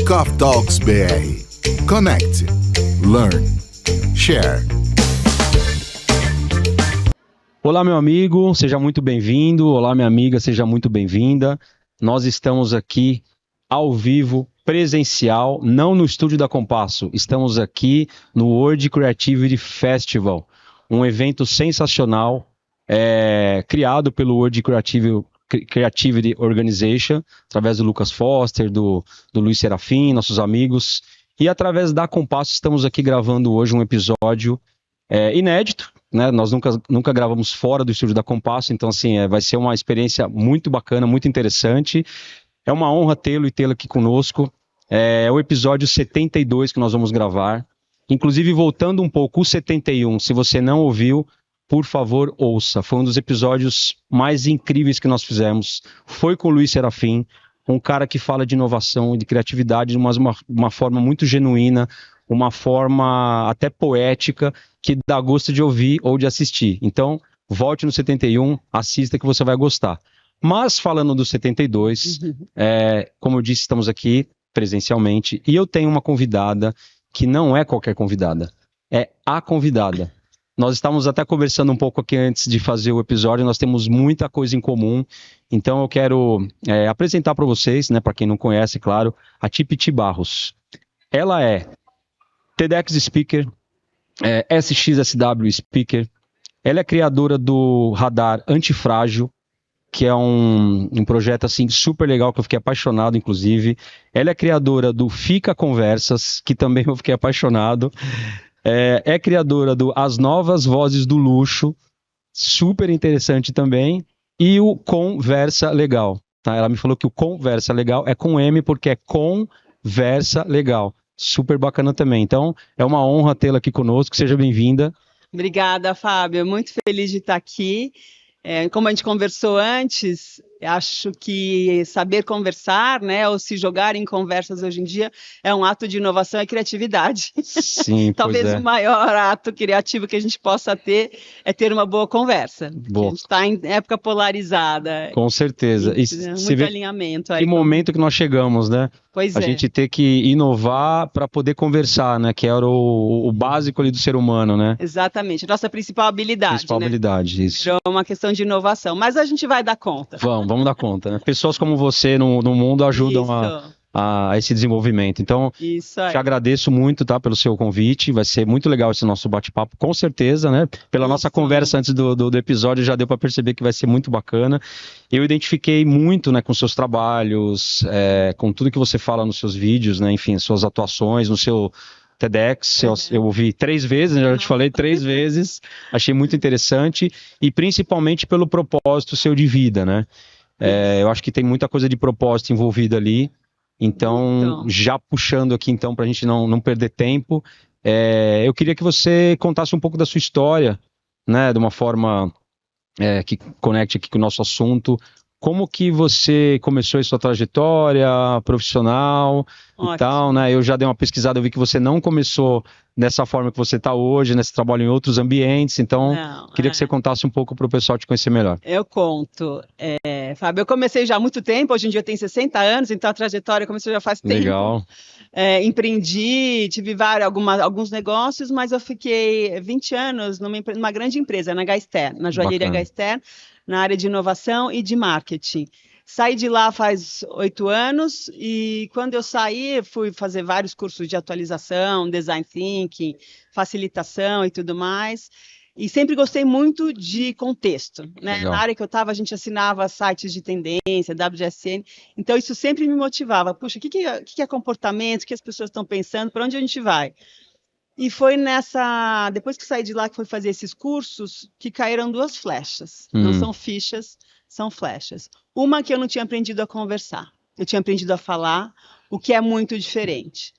Coffee Talks BR. Connect, learn, share. Olá, meu amigo, seja muito bem-vindo. Olá, minha amiga, seja muito bem-vinda. Nós estamos aqui ao vivo, presencial, não no estúdio da Compasso. Estamos aqui no World Creativity Festival, um evento sensacional, criado pelo World Creativity Organization, através do Lucas Foster, do Luiz Serafim, nossos amigos. E através da Compasso estamos aqui gravando hoje um episódio inédito, né? Nós nunca gravamos fora do estúdio da Compasso, então assim, vai ser uma experiência muito bacana, muito interessante. É uma honra tê-lo e tê-la aqui conosco. É o episódio 72 que nós vamos gravar. Inclusive, voltando um pouco, o 71, se você não ouviu, por favor, ouça. Foi um dos episódios mais incríveis que nós fizemos. Foi com o Luiz Serafim, um cara que fala de inovação e de criatividade de uma forma muito genuína, uma forma até poética, que dá gosto de ouvir ou de assistir. Então, volte no 71, assista que você vai gostar. Mas, falando do 72, como eu disse, estamos aqui presencialmente, e eu tenho uma convidada que não é qualquer convidada, é a convidada. Nós estávamos até conversando um pouco aqui antes de fazer o episódio, nós temos muita coisa em comum, então eu quero apresentar para vocês, né, para quem não conhece, claro, a Tipiti Barros. Ela é TEDx Speaker, SXSW Speaker, ela é criadora do Radar Antifrágil, que é um projeto assim super legal, que eu fiquei apaixonado, inclusive. Ela é criadora do Fica Conversas, que também eu fiquei apaixonado. É criadora do As Novas Vozes do Luxo, super interessante também. E o Conversa Legal. Tá? Ela me falou que o Conversa Legal é com M, porque é Conversa Legal. Super bacana também. Então, é uma honra tê-la aqui conosco. Seja bem-vinda. Obrigada, Fábio. Muito feliz de estar aqui. Como a gente conversou antes, acho que saber conversar, né, ou se jogar em conversas hoje em dia é um ato de inovação e criatividade. Sim, Talvez o maior ato criativo que a gente possa ter é ter uma boa conversa. Boa. A gente está em época polarizada. Com certeza. E muito alinhamento aí. Que momento que nós chegamos, né? Pois a gente ter que inovar para poder conversar, né? Que era o básico ali do ser humano, né? Exatamente. Nossa principal habilidade, habilidade, isso. É uma questão de inovação, mas a gente vai dar conta. Vamos dar conta, né? Pessoas como você no mundo ajudam a esse desenvolvimento. Então, te agradeço muito, tá, pelo seu convite. Vai ser muito legal esse nosso bate-papo, com certeza, né? Pela nossa conversa antes do episódio, já deu para perceber que vai ser muito bacana. Eu identifiquei muito, né, com seus trabalhos, com tudo que você fala nos seus vídeos, né? Enfim, suas atuações, no seu TEDx, eu ouvi 3 vezes, já te falei 3 vezes, achei muito interessante, e principalmente pelo propósito seu de vida, né? Eu acho que tem muita coisa de propósito envolvida ali. Então, já puxando aqui, então, para a gente não perder tempo, eu queria que você contasse um pouco da sua história, né, de uma forma que conecte aqui com o nosso assunto. Como que você começou a sua trajetória profissional e tal, né? Eu já dei uma pesquisada, eu vi que você não começou dessa forma que você está hoje, né? Você trabalha em outros ambientes, então queria que você contasse um pouco para o pessoal te conhecer melhor. Eu conto. Fábio, eu comecei já há muito tempo, hoje em dia eu tenho 60 anos, então a trajetória começou já faz tempo. Legal. Empreendi, tive alguns negócios, mas eu fiquei 20 anos numa grande empresa, na Gaster, na joalheria Gaster, na área de inovação e de marketing. Saí de lá faz 8 anos e quando eu saí, fui fazer vários cursos de atualização, design thinking, facilitação e tudo mais. E sempre gostei muito de contexto, né? Na área que eu estava, a gente assinava sites de tendência, WGSN, então isso sempre me motivava. Puxa, o que é comportamento, o que as pessoas estão pensando, para onde a gente vai? E foi depois que saí de lá, que fui fazer esses cursos, que caíram 2 flechas. Não são fichas, são flechas. Uma que eu não tinha aprendido a conversar, eu tinha aprendido a falar, o que é muito diferente.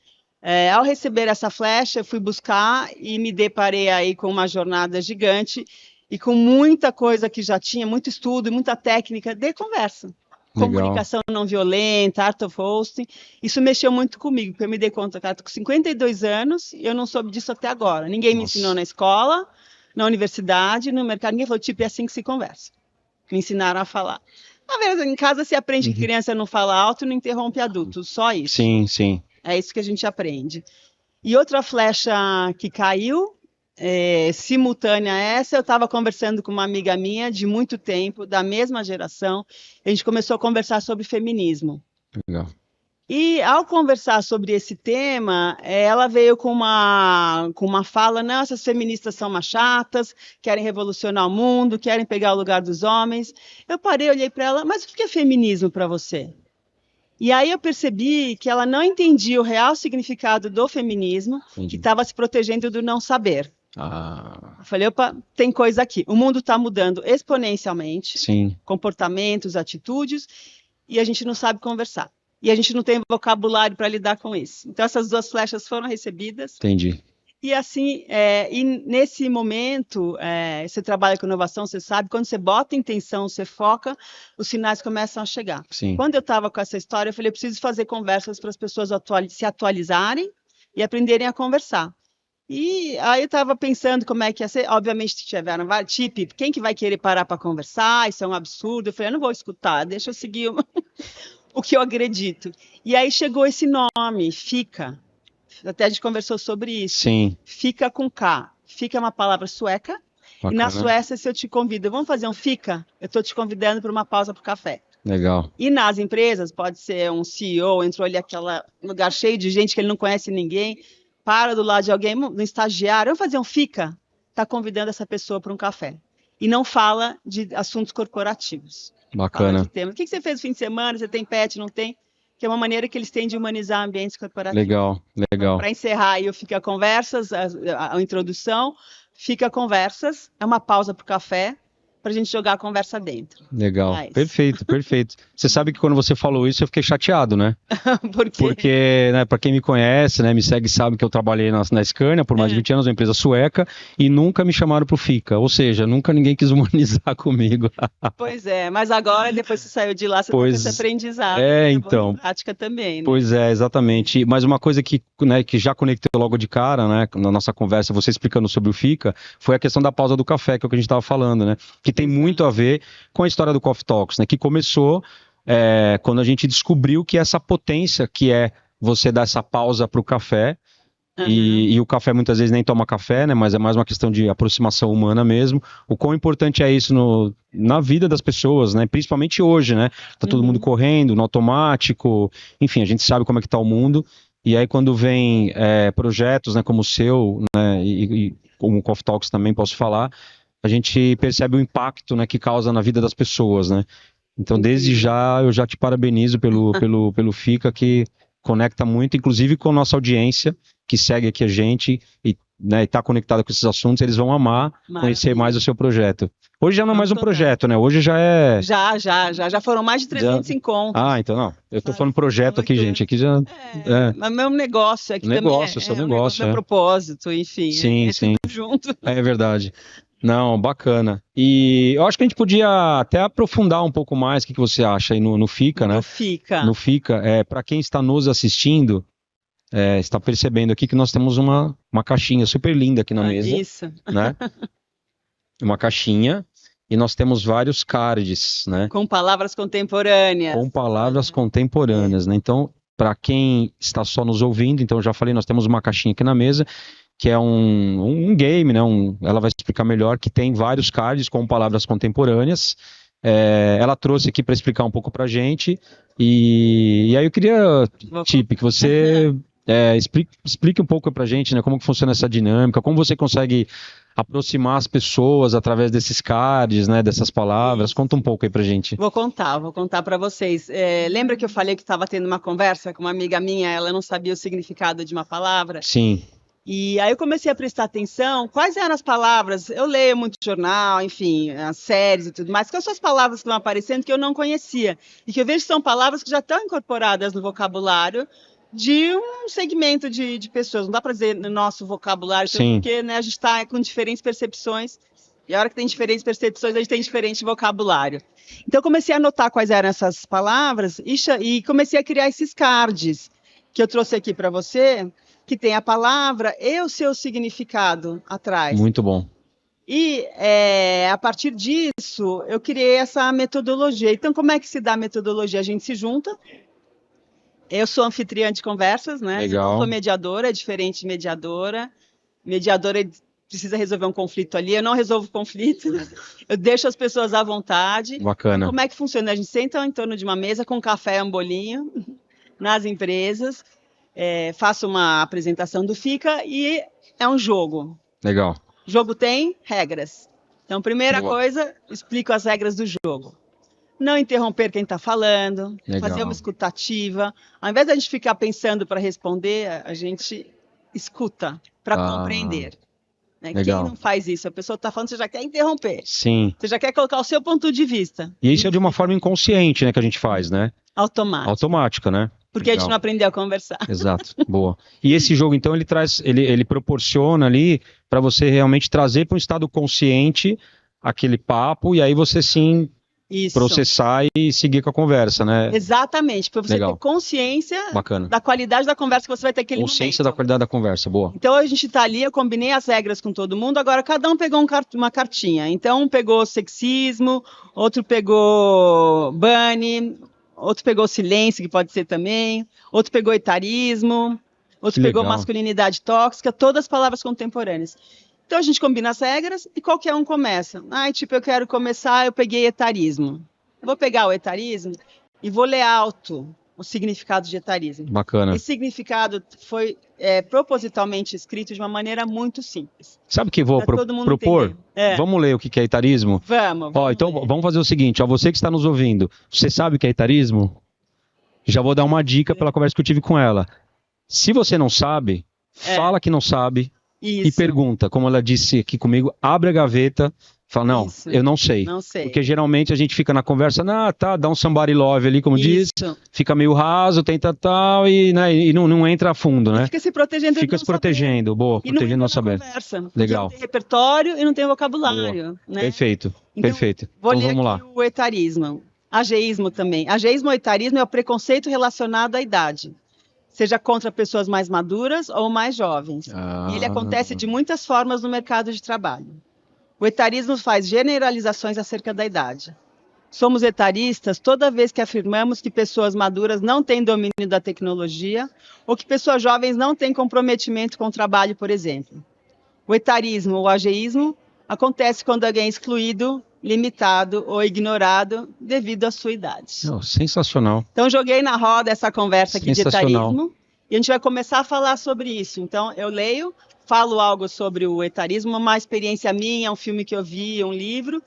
Ao receber essa flecha, eu fui buscar e me deparei aí com uma jornada gigante e com muita coisa que já tinha, muito estudo e muita técnica de conversa. Legal. Comunicação não violenta, art of hosting, isso mexeu muito comigo, porque eu me dei conta, cara, tô com 52 anos e eu não soube disso até agora. Ninguém me ensinou na escola, na universidade, no mercado, ninguém falou, tipo, é assim que se conversa. Me ensinaram a falar. Na verdade, em casa se aprende que criança não fala alto e não interrompe adulto, só isso. Sim, sim. É isso que a gente aprende. E outra flecha que caiu, simultânea a essa, eu estava conversando com uma amiga minha de muito tempo, da mesma geração, a gente começou a conversar sobre feminismo. Legal. E ao conversar sobre esse tema, ela veio com uma fala, não, essas feministas são umas chatas, querem revolucionar o mundo, querem pegar o lugar dos homens. Eu parei, olhei para ela, mas o que é feminismo para você? E aí eu percebi que ela não entendia o real significado do feminismo, que estava se protegendo do não saber. Eu falei, opa, tem coisa aqui. O mundo está mudando exponencialmente, Sim. comportamentos, atitudes, e a gente não sabe conversar. E a gente não tem vocabulário para lidar com isso. Então, essas duas flechas foram recebidas. Entendi. E assim, e nesse momento, você trabalha com inovação, você sabe, quando você bota intenção, você foca, os sinais começam a chegar. Sim. Quando eu estava com essa história, eu falei, eu preciso fazer conversas para as pessoas se atualizarem e aprenderem a conversar. E aí eu estava pensando como é que ia ser. Obviamente tiveram vários, tipo, quem que vai querer parar para conversar? Isso é um absurdo. Eu falei, eu não vou escutar, deixa eu seguir o que eu acredito. E aí chegou esse nome, Fika. Até a gente conversou sobre isso. Sim. Fika com K. Fika é uma palavra sueca. Bacana. E na Suécia, se eu te convido, vamos fazer um Fika? Eu estou te convidando para uma pausa para o café. Legal. E nas empresas, pode ser um CEO, entrou ali aquele lugar cheio de gente que ele não conhece ninguém, para do lado de alguém, no estagiário, vamos fazer um Fika? Está convidando essa pessoa para um café. E não fala de assuntos corporativos. Bacana. Fala de temas. O que você fez no fim de semana? Você tem pet, não tem? Que é uma maneira que eles têm de humanizar ambientes corporativos. Legal, legal. Para encerrar aí, eu fico a conversas, a introdução, fica conversas, é uma pausa para o café, para a gente jogar a conversa dentro. Legal, perfeito, perfeito. Você sabe que quando você falou isso, eu fiquei chateado, né? Por quê? Porque, né, para quem me conhece, né, me segue, sabe que eu trabalhei na Scania por mais de 20 anos, uma empresa sueca, e nunca me chamaram pro FICA, ou seja, nunca ninguém quis humanizar comigo. Pois é, mas agora, depois que você saiu de lá, você tem esse aprendizado. Então. Prática também, né? Pois é, exatamente. Mas uma coisa que, né, que já conectei logo de cara, né, na nossa conversa, você explicando sobre o FICA, foi a questão da pausa do café, que é o que a gente estava falando, né? Que tem muito a ver com a história do Coffee Talks, né? Que começou quando a gente descobriu que essa potência que é você dar essa pausa para o café, e o café muitas vezes nem toma café, né? Mas é mais uma questão de aproximação humana mesmo. O quão importante é isso na vida das pessoas, né? Principalmente hoje, né? Tá todo mundo correndo, no automático, enfim, a gente sabe como é que tá o mundo. E aí quando vem projetos, né, como o seu, né, e como o Coffee Talks também posso falar, a gente percebe o impacto, né, que causa na vida das pessoas, né? Então, desde já, eu já te parabenizo pelo FICA, que conecta muito, inclusive com a nossa audiência, que segue aqui a gente e está conectada com esses assuntos, eles vão amar conhecer mais o seu projeto. Hoje já não é mais um projeto, né? Hoje já é... Já foram mais de 300 encontros. Então não. Eu tô falando projeto aqui, gente. Aqui já... Mas meu negócio aqui negócio, também seu negócio, meu propósito, enfim. Sim, sim. Tudo junto. É verdade. Não, bacana. E eu acho que a gente podia até aprofundar um pouco mais o que você acha aí no FICA, né? No FICA. Para quem está nos assistindo, está percebendo aqui que nós temos uma caixinha super linda aqui na mesa. Isso. Né? Uma caixinha. E nós temos vários cards, né? Com palavras contemporâneas. Com palavras contemporâneas, né? Então, para quem está só nos ouvindo, então eu já falei, nós temos uma caixinha aqui na mesa, que é um game, né? Ela vai explicar melhor, que tem vários cards com palavras contemporâneas. Ela trouxe aqui para explicar um pouco para a gente. E aí eu queria, Tipe, que você explique um pouco para a gente, né? Como que funciona essa dinâmica, como você consegue aproximar as pessoas através desses cards, né, dessas palavras. Conta um pouco aí pra gente. Vou contar para vocês. Lembra que eu falei que estava tendo uma conversa com uma amiga minha, ela não sabia o significado de uma palavra? Sim. E aí eu comecei a prestar atenção, quais eram as palavras, eu leio muito jornal, enfim, as séries e tudo mais, quais são as palavras que estão aparecendo que eu não conhecia, e que eu vejo que são palavras que já estão incorporadas no vocabulário de um segmento de pessoas, não dá para dizer no nosso vocabulário, porque né, a gente está com diferentes percepções, e a hora que tem diferentes percepções, a gente tem diferente vocabulário. Então eu comecei a anotar quais eram essas palavras e comecei a criar esses cards, que eu trouxe aqui para você, que tem a palavra e o seu significado atrás. Muito bom. E a partir disso, eu criei essa metodologia. Então, como é que se dá a metodologia? A gente se junta Eu sou anfitriã de conversas, né? Legal. Eu não sou mediadora, é diferente de mediadora. Mediadora precisa resolver um conflito ali, eu não resolvo conflito, eu deixo as pessoas à vontade. Bacana. Então, como é que funciona? A gente senta em torno de uma mesa com café e um bolinho nas empresas, faço uma apresentação do FICA e é um jogo. Legal. O jogo tem regras. Então, primeira Boa. coisa, explico as regras do jogo. Não interromper quem está falando, Legal. fazer uma escutativa. Ao invés da gente ficar pensando para responder, a gente escuta para compreender. Né? Quem Legal. não faz isso? A pessoa está falando, você já quer interromper. Sim. Você já quer colocar o seu ponto de vista. E isso é de uma forma inconsciente, né, que a gente faz, né? Automático. Automática, né? Porque a Legal. gente não aprendeu a conversar. Exato, boa. E esse jogo, então, ele proporciona ali para você realmente trazer para um estado consciente aquele papo e aí você sim Isso. processar e seguir com a conversa, né? Exatamente, para você Legal. ter consciência Bacana. da qualidade da conversa que você vai ter aquele Consciência momento. da qualidade da conversa, boa. Então a gente está ali, eu combinei as regras com todo mundo, agora cada um pegou uma cartinha. Então um pegou sexismo, outro pegou bunny, outro pegou silêncio, que pode ser também, outro pegou etarismo, outro Que pegou legal. masculinidade tóxica, todas palavras contemporâneas. Então a gente combina as regras e qualquer um começa. Tipo, eu quero começar, eu peguei etarismo. Vou pegar o etarismo e vou ler alto o significado de etarismo. Bacana. Esse significado foi propositalmente escrito de uma maneira muito simples. Sabe o que vou Pra todo mundo propor? entender. Vamos ler o que é etarismo? Vamos. Ó, então ler. vamos fazer o seguinte, ó, você que está nos ouvindo, você sabe o que é etarismo? Já vou dar uma dica pela conversa que eu tive com ela. Se você não sabe, fala que não sabe e Isso. pergunta, como ela disse aqui comigo, abre a gaveta, fala, não, Isso. eu não sei. Não sei. Porque geralmente a gente fica na conversa, dá um somebody love ali, como diz, Isso. fica meio raso, tenta tal, e, né, e não entra a fundo, né? Fica se protegendo. de Fica não se protegendo, boa, saber. E protegendo não não saber. conversa. Porque Legal. não tem repertório e não tem vocabulário. Né? Perfeito, Então, perfeito. Vou Então ler vamos aqui lá. o etarismo. Ageísmo também. Ageísmo ou etarismo é o preconceito relacionado à idade. Seja contra pessoas mais maduras ou mais jovens. E ele acontece de muitas formas no mercado de trabalho. O etarismo faz generalizações acerca da idade. Somos etaristas toda vez que afirmamos que pessoas maduras não têm domínio da tecnologia ou que pessoas jovens não têm comprometimento com o trabalho, por exemplo. O etarismo ou ageísmo acontece quando alguém é excluído, limitado ou ignorado devido à sua idade. Não, sensacional. Então, joguei na roda essa conversa aqui de Sensacional. etarismo e a gente vai começar a falar sobre isso. Então, eu leio, falo algo sobre o etarismo, uma experiência minha, um filme que eu vi, um livro,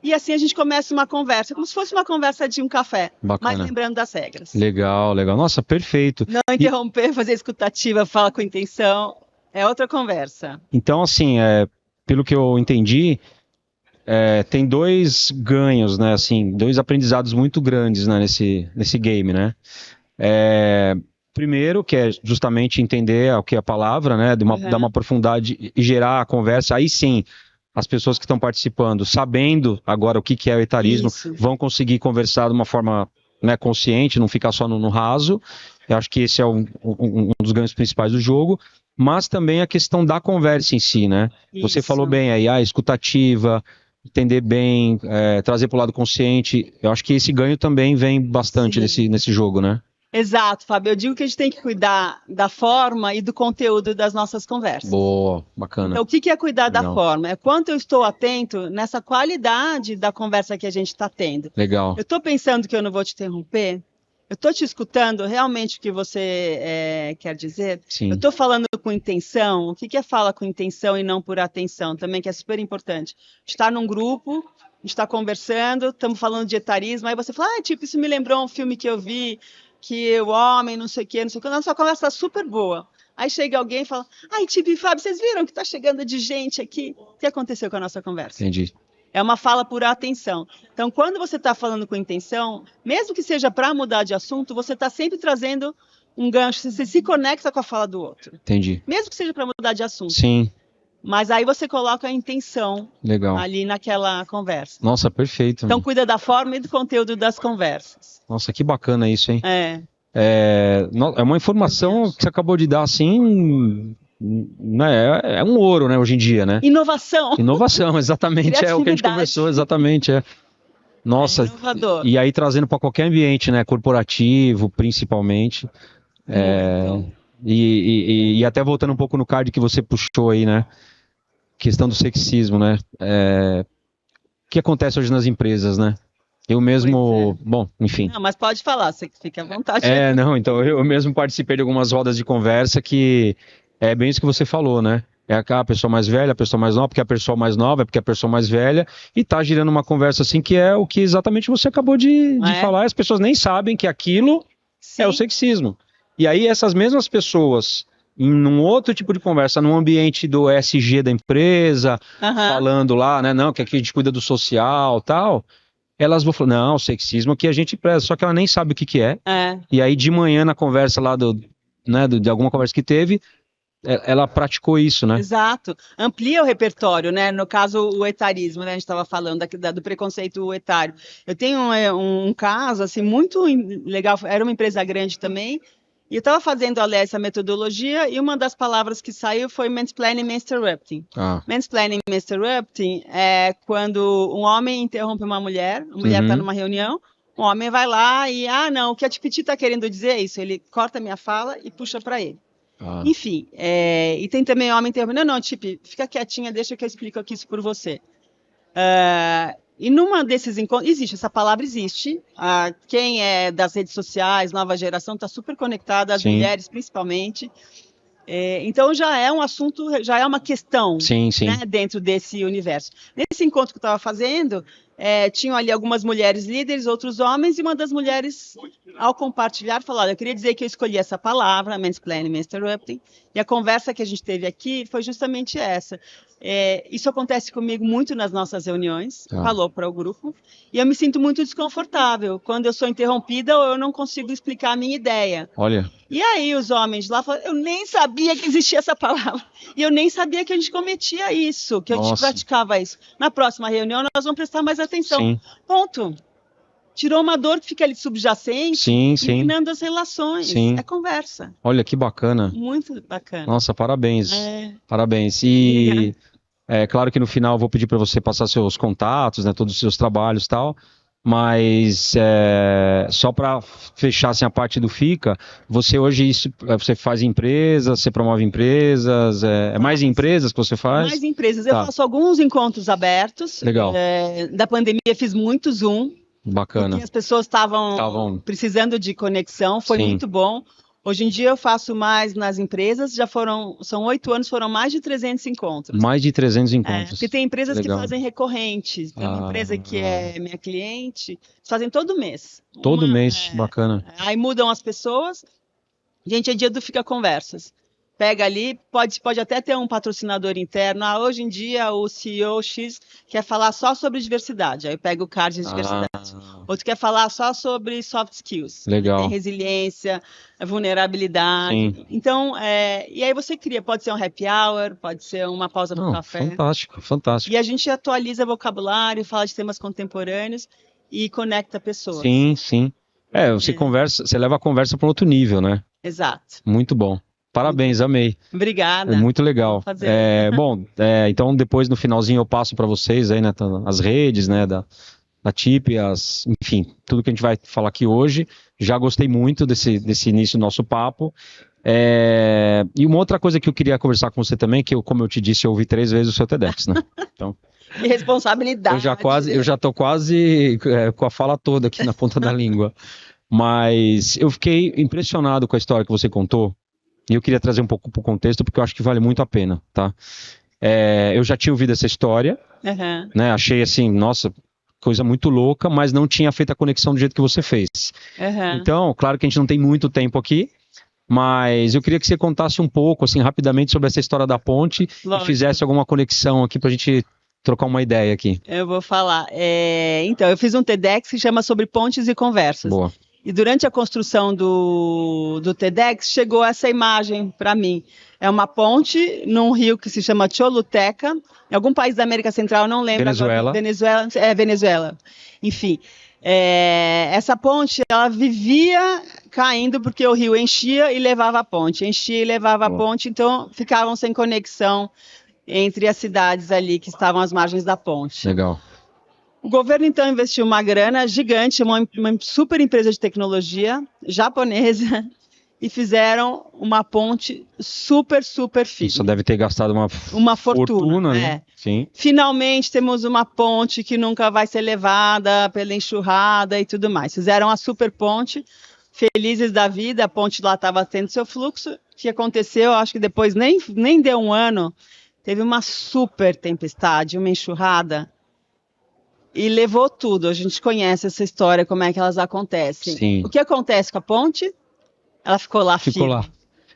e assim a gente começa uma conversa, como se fosse uma conversa de um café, Bacana. mas lembrando das regras. Legal, legal. Nossa, perfeito. Não interromper, fazer escutativa, fala com intenção, é outra conversa. Então, assim, pelo que eu entendi, tem dois ganhos, né? Assim, dois aprendizados muito grandes, né, nesse game, né? Primeiro, que é justamente entender o que é a palavra, né? Dar uma profundidade e gerar a conversa. Aí sim, as pessoas que estão participando, sabendo agora o que é o etarismo, Isso. vão conseguir conversar de uma forma, né, consciente, não ficar só no raso. Eu acho que esse é um dos ganhos principais do jogo. Mas também a questão da conversa em si, né? Você Isso. falou bem aí, escutativa, entender bem, trazer para o lado consciente. Eu acho que esse ganho também vem bastante nesse jogo, né? Exato, Fábio. Eu digo que a gente tem que cuidar da forma e do conteúdo das nossas conversas. Boa, bacana. Então, o que é cuidar da Legal. forma? É quanto eu estou atento nessa qualidade da conversa que a gente está tendo. Legal. Eu estou pensando que eu não vou te interromper? Eu estou te escutando realmente o que você quer dizer? Sim. Eu estou falando com intenção? O que é fala com intenção e não por atenção? Também que é super importante. Estar num grupo, a gente está conversando, estamos falando de etarismo, aí você fala, isso me lembrou um filme que eu vi, que o homem, não sei o quê. Nossa conversa está super boa. Aí chega alguém e fala, e Fábio, vocês viram que está chegando de gente aqui? O que aconteceu com a nossa conversa? Entendi. É uma fala por atenção. Então, quando você está falando com intenção, mesmo que seja para mudar de assunto, você está sempre trazendo um gancho, você se conecta com a fala do outro. Entendi. Mesmo que seja para mudar de assunto. Sim. Mas aí você coloca a intenção Legal. ali naquela conversa. Nossa, perfeito. Então, cuida da forma e do conteúdo das conversas. Nossa, que bacana isso, hein? É uma informação que você acabou de dar, assim, né? É um ouro, né, hoje em dia, né? Inovação. Inovação, exatamente, é o que a gente Criatividade. conversou, exatamente, Nossa, inovador. e aí trazendo para qualquer ambiente, né? Corporativo, principalmente. Muito. E até voltando um pouco no card que você puxou aí, né? Questão do sexismo, né? O que acontece hoje nas empresas, né? Eu mesmo, bom, enfim. Não, mas pode falar, você fica à vontade. Não, então eu mesmo participei de algumas rodas de conversa que é bem isso que você falou, né? É a pessoa mais velha, a pessoa mais nova, porque a pessoa mais nova é porque a pessoa mais velha, e tá girando uma conversa assim que é o que exatamente você acabou de falar, e as pessoas nem sabem que aquilo é o sexismo. E aí essas mesmas pessoas, em um outro tipo de conversa, num ambiente do ESG da empresa, falando lá, né, não, que aqui a gente cuida do social, tal, elas vão falar, não, sexismo aqui a gente preza, só que ela nem sabe o que é. E aí de manhã na conversa lá de alguma conversa que teve, ela praticou isso, né? Exato. Amplia o repertório, né? No caso, o etarismo, né? A gente estava falando do preconceito etário. Eu tenho um caso, assim, muito legal. Era uma empresa grande também. E eu estava fazendo, aliás, essa metodologia e uma das palavras que saiu foi mansplaining interrupting. Mansplaining interrupting é quando um homem interrompe uma mulher está numa reunião, um homem vai lá e, não, o que a Tipiti está querendo dizer é isso. Ele corta a minha fala e puxa para ele. Enfim, e tem também homem interrompendo, não, Tipi, fica quietinha, deixa que eu explico aqui isso por você. E numa desses encontros, essa palavra existe, quem é das redes sociais, nova geração, está super conectada, as mulheres principalmente, então já é um assunto, já é uma questão né, dentro desse universo. Nesse encontro que eu estava fazendo, tinham ali algumas mulheres líderes, outros homens, e uma das mulheres, ao compartilhar, falou, olha, eu queria dizer que eu escolhi essa palavra, mansplaining, interrupting, e a conversa que a gente teve aqui foi justamente essa. Isso acontece comigo muito nas nossas reuniões, falou para o grupo, e eu me sinto muito desconfortável quando eu sou interrompida ou eu não consigo explicar a minha ideia. Olha. E aí os homens lá falaram, eu nem sabia que existia essa palavra, e eu nem sabia que a gente cometia isso, que a gente praticava isso. Na próxima reunião nós vamos prestar mais atenção. Ponto. Tirou uma dor que fica ali subjacente, eliminando as relações. É conversa. Olha que bacana. Muito bacana. Nossa, parabéns. Parabéns. E claro que no final eu vou pedir para você passar seus contatos, né, todos os seus trabalhos e tal. Mas só para fechar assim, a parte do FICA, você hoje você faz empresas, você promove empresas, mais empresas que você faz? Mais empresas, eu faço alguns encontros abertos. Legal. Da pandemia fiz muito Zoom. Bacana. Porque as pessoas estavam precisando de conexão, foi muito bom. Hoje em dia eu faço mais nas empresas, são 8 anos, foram mais de 300 encontros. Mais de 300 encontros. Porque tem empresas que fazem recorrentes, tem uma empresa que é minha cliente, fazem todo mês. Todo mês, bacana. Aí mudam as pessoas, gente, é dia do Fica Conversas. Pega ali, pode até ter um patrocinador interno. Hoje em dia o CEO X quer falar só sobre diversidade, aí pega o card de diversidade. Outro quer falar só sobre soft skills. Legal. Tem resiliência, vulnerabilidade. Sim. Então, e aí você cria, pode ser um happy hour, pode ser uma pausa para o café. Fantástico, fantástico. E a gente atualiza vocabulário, fala de temas contemporâneos e conecta pessoas. Sim. Você leva a conversa para um outro nível, né? Exato. Muito bom. Parabéns, amei. Obrigada. Muito legal. Então depois no finalzinho eu passo para vocês aí, né, as redes, né, da TIP, enfim, tudo que a gente vai falar aqui hoje. Já gostei muito desse início do nosso papo. E uma outra coisa que eu queria conversar com você também, que como eu te disse, eu ouvi 3 vezes o seu TEDx, né? Então, que responsabilidade. Eu já tô quase com a fala toda aqui na ponta da língua. Mas eu fiquei impressionado com a história que você contou. E eu queria trazer um pouco para o contexto, porque eu acho que vale muito a pena, tá? Eu já tinha ouvido essa história, né? Achei assim, nossa, coisa muito louca, mas não tinha feito a conexão do jeito que você fez. Então, claro que a gente não tem muito tempo aqui, mas eu queria que você contasse um pouco, assim, rapidamente sobre essa história da ponte. Lógico. E fizesse alguma conexão aqui para a gente trocar uma ideia aqui. Eu vou falar. Então, eu fiz um TEDx que chama Sobre Pontes e Conversas. Boa. E durante a construção do TEDx, chegou essa imagem para mim. É uma ponte num rio que se chama Choluteca, em algum país da América Central, não lembro. Venezuela. Agora. Venezuela. Enfim, essa ponte, ela vivia caindo porque o rio enchia e levava a ponte. Enchia e levava a ponte, então ficavam sem conexão entre as cidades ali que estavam às margens da ponte. Legal. O governo, então, investiu uma grana gigante, uma super empresa de tecnologia japonesa, e fizeram uma ponte super, super firme. Isso deve ter gastado uma fortuna, né? É. Sim. Finalmente temos uma ponte que nunca vai ser levada pela enxurrada e tudo mais. Fizeram a super ponte, felizes da vida, a ponte lá estava tendo seu fluxo. O que aconteceu? Acho que depois nem deu um ano, teve uma super tempestade, uma enxurrada. E levou tudo. A gente conhece essa história, como é que elas acontecem. Sim. O que acontece com a ponte? Ela ficou lá Ficou firme. lá.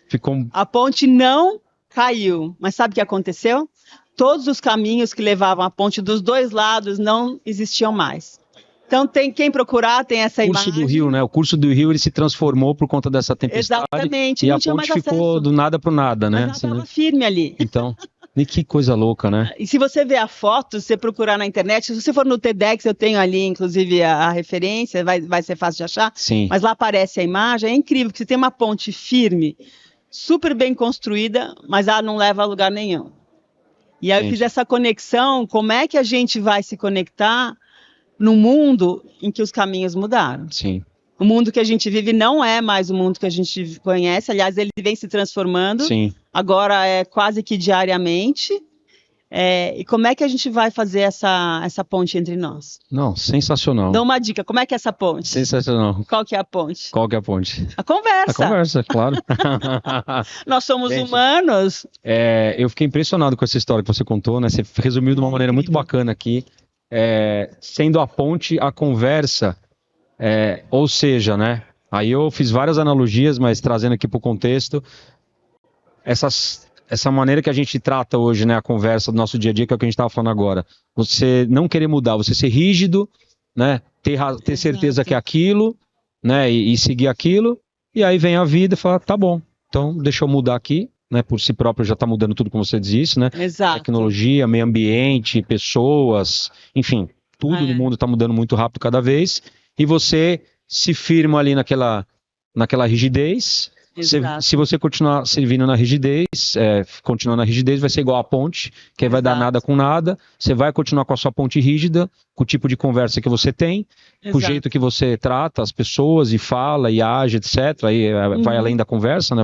Ficou... A ponte não caiu. Mas sabe o que aconteceu? Todos os caminhos que levavam a ponte dos dois lados não existiam mais. Então, tem quem procurar, tem essa imagem. O curso do rio, né? O curso do rio, ele se transformou por conta dessa tempestade. Exatamente. E não a tinha ponte mais ficou acesso. do nada pro nada, né? Mas ela Assim, estava né? firme ali. Então, e que coisa louca, né? E se você ver a foto, se você procurar na internet, se você for no TEDx, eu tenho ali, inclusive, a referência, vai ser fácil de achar. Sim. Mas lá aparece a imagem, é incrível, que você tem uma ponte firme, super bem construída, mas ela não leva a lugar nenhum. E aí eu fiz essa conexão, como é que a gente vai se conectar num mundo em que os caminhos mudaram? Sim. O mundo que a gente vive não é mais o mundo que a gente conhece, aliás, ele vem se transformando. Sim. Agora é quase que diariamente. E como é que a gente vai fazer essa ponte entre nós? Não, sensacional. Dá uma dica, como é que é essa ponte? Sensacional. Qual que é a ponte? Qual que é a ponte? A conversa. A conversa, claro. Nós somos Gente, humanos. Eu fiquei impressionado com essa história que você contou, né? Você resumiu de uma maneira muito bacana aqui. Sendo a ponte, a conversa, ou seja, né? Aí eu fiz várias analogias, mas trazendo aqui para o contexto, essa maneira que a gente trata hoje, né, a conversa do nosso dia a dia, que é o que a gente estava falando agora. Você não querer mudar, você ser rígido, né? Ter certeza que é aquilo, né? E seguir aquilo, e aí vem a vida e fala, tá bom, então deixa eu mudar aqui, né? Por si próprio já está mudando tudo, como você disse, né? Exato. Tecnologia, meio ambiente, pessoas, enfim, tudo no mundo está mudando muito rápido cada vez, e você se firma ali naquela rigidez. Se você continuar servindo na rigidez, continuar na rigidez, vai ser igual a ponte, que aí vai dar nada com nada. Você vai continuar com a sua ponte rígida, com o tipo de conversa que você tem, com o jeito que você trata as pessoas e fala e age, etc. Aí vai além da conversa, né?